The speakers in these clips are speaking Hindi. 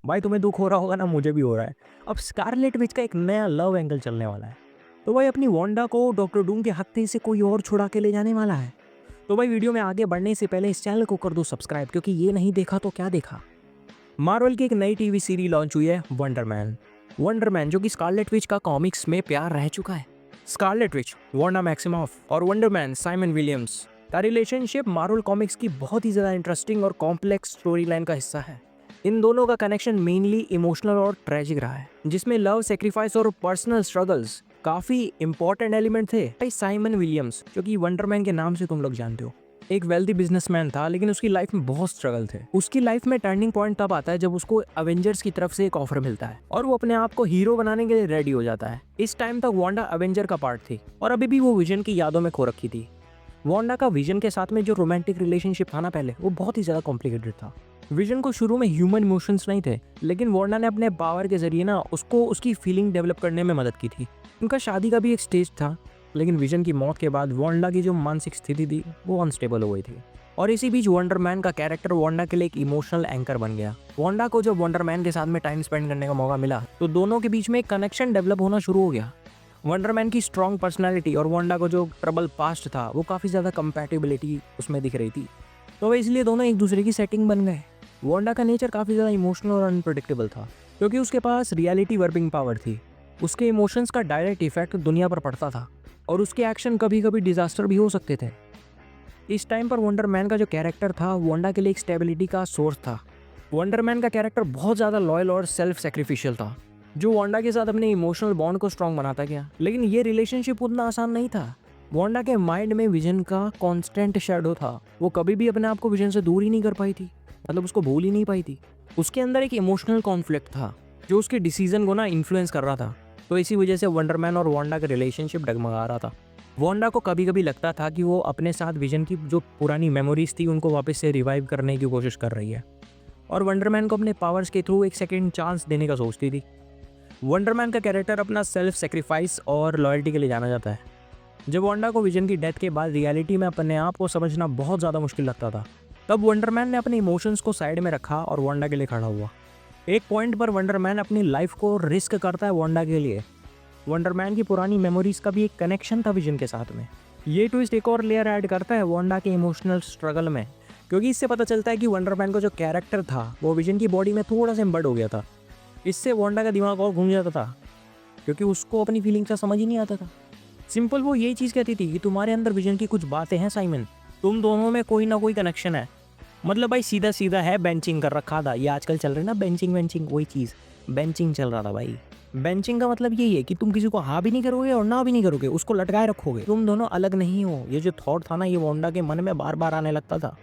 भाई तुम्हें दुख हो रहा होगा ना, मुझे भी हो रहा है। अब स्कारलेट विच का एक नया लव एंगल चलने वाला है। तो भाई अपनी वांडा को डॉक्टर डूम के हत्थे से कोई और छुड़ा के ले जाने वाला है। तो भाई वीडियो में आगे बढ़ने से पहले इस चैनल को कर दो सब्सक्राइब, क्योंकि ये नहीं देखा तो क्या देखा। मार्वल की एक नई टीवी सीरीज लॉन्च हुई है, वंडरमैन। वंडरमैन जो कि स्कारलेट विच का कॉमिक्स में प्यार रह चुका है। स्कारलेट विच, वांडा मैक्सिमॉफ और वंडरमैन साइमन विलियम्स का रिलेशनशिप मार्वल कॉमिक्स की बहुत ही ज़्यादा इंटरेस्टिंग और कॉम्प्लेक्स स्टोरी लाइन का हिस्सा है। इन दोनों का कनेक्शन मेनली इमोशनल और ट्रेजिक रहा है, जिसमें लव, सेक्रीफाइस और पर्सनल स्ट्रगल्स काफ़ी इंपॉर्टेंट एलिमेंट थे। साइमन विलियम्स, जो कि वंडरमैन के नाम से तुम लोग जानते हो, एक वेल्दी बिजनेसमैन था, लेकिन उसकी लाइफ में बहुत स्ट्रगल थे। उसकी लाइफ में टर्निंग पॉइंट तब आता है जब उसको अवेंजर्स की तरफ से एक ऑफर मिलता है और वो अपने आप को हीरो बनाने के लिए रेडी हो जाता है। इस टाइम तक वांडा अवेंजर का पार्ट थी और अभी भी वो विजन की यादों में खो रखी थी। वांडा का विजन के साथ में जो रोमांटिक रिलेशनशिप था ना पहले, वो बहुत ही ज़्यादा कॉम्प्लिकेटेड था। विजन को शुरू में ह्यूमन इमोशंस नहीं थे, लेकिन वांडा ने अपने पावर के जरिए ना उसको उसकी फीलिंग डेवलप करने में मदद की थी। उनका शादी का भी एक स्टेज था, लेकिन विजन की मौत के बाद वांडा की जो मानसिक स्थिति थी वो अनस्टेबल हो गई थी। और इसी बीच वंडरमैन का कैरेक्टर वांडा के लिए एक इमोशनल एंकर बन गया। वांडा को जब वंडरमैन के साथ में टाइम स्पेंड करने का मौका मिला तो दोनों के बीच में एक कनेक्शन डेवलप होना शुरू हो गया। वंडरमैन की स्ट्रॉन्ग पर्सनैलिटी और वांडा को जो ट्रबल पास्ट था वो काफ़ी ज़्यादा कंपैटिबिलिटी उसमें दिख रही थी, तो इसलिए दोनों एक दूसरे की सेटिंग बन गए। वांडा का नेचर काफ़ी ज़्यादा इमोशनल और अनप्रेडिक्टेबल था, क्योंकि उसके पास रियलिटी वर्बिंग पावर थी। उसके इमोशंस का डायरेक्ट इफेक्ट दुनिया पर पड़ता था और उसके एक्शन कभी कभी डिजास्टर भी हो सकते थे। इस टाइम पर वंडरमैन का जो कैरेक्टर था वांडा के लिए एक स्टेबिलिटी का सोर्स था। वंडरमैन का कैरेक्टर बहुत ज़्यादा लॉयल और सेल्फ सेक्रीफिशियल था, जो वांडा के साथ अपने इमोशनल बॉन्ड को स्ट्रॉन्ग बनाता गया। लेकिन ये रिलेशनशिप उतना आसान नहीं था। वांडा के माइंड में विजन का कांस्टेंट शैडो था। वो कभी भी अपने आप को विजन से दूर ही नहीं कर पाई थी, मतलब उसको भूल ही नहीं पाई थी। उसके अंदर एक इमोशनल कॉन्फ्लिक्ट था जो उसके डिसीजन को ना इन्फ्लुएंस कर रहा था। तो इसी वजह से वंडरमैन और वांडा का रिलेशनशिप डगमगा रहा था। वांडा को कभी कभी लगता था कि वो अपने साथ विजन की जो पुरानी मेमोरीज थी उनको वापस से रिवाइव करने की कोशिश कर रही है, और वंडरमैन को अपने पावर्स के थ्रू एक सेकेंड चांस देने का सोचती थी। वंडरमैन का कैरेक्टर अपना सेल्फ सेक्रीफाइस और लॉयल्टी के लिए जाना जाता है। जब वांडा को विजन की डेथ के बाद रियलिटी में अपने आप को समझना बहुत ज़्यादा मुश्किल लगता था, तब वंडरमैन ने अपने इमोशंस को साइड में रखा और वांडा के लिए खड़ा हुआ। एक पॉइंट पर वंडरमैन अपनी लाइफ को रिस्क करता है वांडा के लिए। वंडरमैन की पुरानी मेमोरीज का भी एक कनेक्शन था विजन के साथ में। ये ट्विस्ट एक और लेयर ऐड करता है वांडा के इमोशनल स्ट्रगल में, क्योंकि इससे पता चलता है कि वंडरमैन का जो कैरेक्टर था वो विजन की बॉडी में थोड़ा सा एम्बेड हो गया था। इससे वांडा का दिमाग और घूम जाता था, क्योंकि उसको अपनी फीलिंग्स का समझ ही नहीं आता था। सिंपल वो यही चीज़ कहती थी कि तुम्हारे अंदर विजन की कुछ बातें हैं साइमन, तुम दोनों में कोई ना कोई कनेक्शन है। मतलब भाई सीधा सीधा है, बेंचिंग कर रखा था। ये आजकल चल रही है ना बेंचिंग वेंचिंग, वही चीज़ बेंचिंग चल रहा था भाई। बेंचिंग का मतलब यही है कि तुम किसी को हाँ भी नहीं करोगे और ना भी नहीं करोगे, उसको लटकाए रखोगे। तुम दोनों अलग नहीं हो। ये जो थॉट था ना, ये वांडा के मन में बार बार आने लगता था।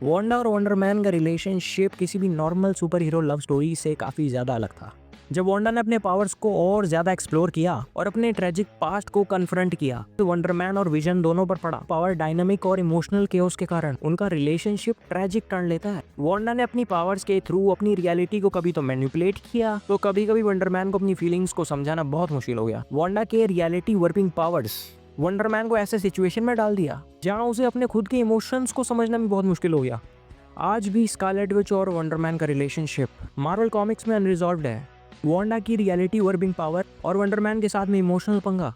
वांडा और वंडरमैन का रिलेशनशिप किसी भी normal super hero love story से काफ़ी ज़्यादा अलग था। जब वांडा ने अपने पावर्स को और ज़्यादा एक्सप्लोर किया और अपने ट्रेजिक पास्ट को कन्फ्रंट किया, तो वंडरमैन और विजन दोनों पर पड़ा पावर डायनामिक और इमोशनल केओस के कारण उनका रिलेशनशिप ट्रेजिक टर्न लेता है। वांडा ने अपनी पावर्स के थ्रू अपनी रियलिटी को कभी तो मैनिपुलेट किया, तो कभी कभी वंडरमैन को अपनी फीलिंग्स को समझाना बहुत मुश्किल हो गया। वांडा के रियलिटी वर्किंग पावर्स वंडरमैन को ऐसे सिचुएशन में डाल दिया जहाँ उसे अपने खुद के इमोशंस को समझना भी बहुत मुश्किल हो गया। आज भी स्कारलेट विच और वंडरमैन का रिलेशनशिप मार्वल कॉमिक्स में अनरिजॉल्व्ड है। वांडा की रियलिटी वर्बिंग पावर और वंडरमैन के साथ में इमोशनल पंगा,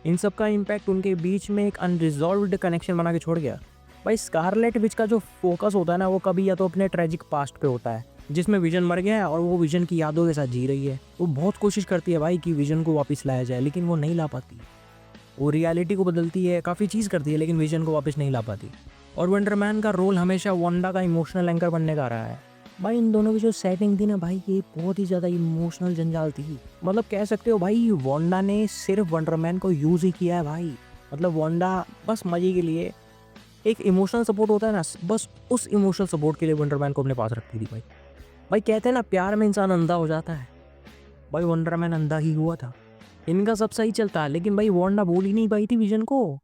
इन सब का इम्पैक्ट उनके बीच में एक अनरिजॉल्व्ड कनेक्शन बना के छोड़ गया। भाई स्कारलेट विच का जो फोकस होता है ना, वो कभी या तो अपने ट्रेजिक पास्ट पे होता है जिसमें विजन मर गया है और वो विजन की यादों के साथ जी रही है। वो बहुत कोशिश करती है भाई कि विजन को वापस लाया जाए, लेकिन वो नहीं ला पाती। वो रियलिटी को बदलती है, काफ़ी चीज़ करती है, लेकिन विजन को वापस नहीं ला पाती। और वंडरमैन का रोल हमेशा वांडा का इमोशनल एंकर बनने का रहा है। भाई इन दोनों की जो सेटिंग थी ना भाई, ये बहुत ही ज़्यादा इमोशनल जंजाल थी। मतलब कह सकते हो भाई वांडा ने सिर्फ वंडरमैन को यूज़ ही किया है भाई। मतलब वांडा बस मजे के लिए, एक इमोशनल सपोर्ट होता है ना, बस उस इमोशनल सपोर्ट के लिए वंडरमैन को अपने पास रखती थी भाई। भाई कहते हैं ना प्यार में इंसान अंधा हो जाता है, भाई वंडरमैन अंधा ही हुआ था। इनका सब सही चलता है, लेकिन भाई वांडा बोल ही नहीं पाई थी विजन को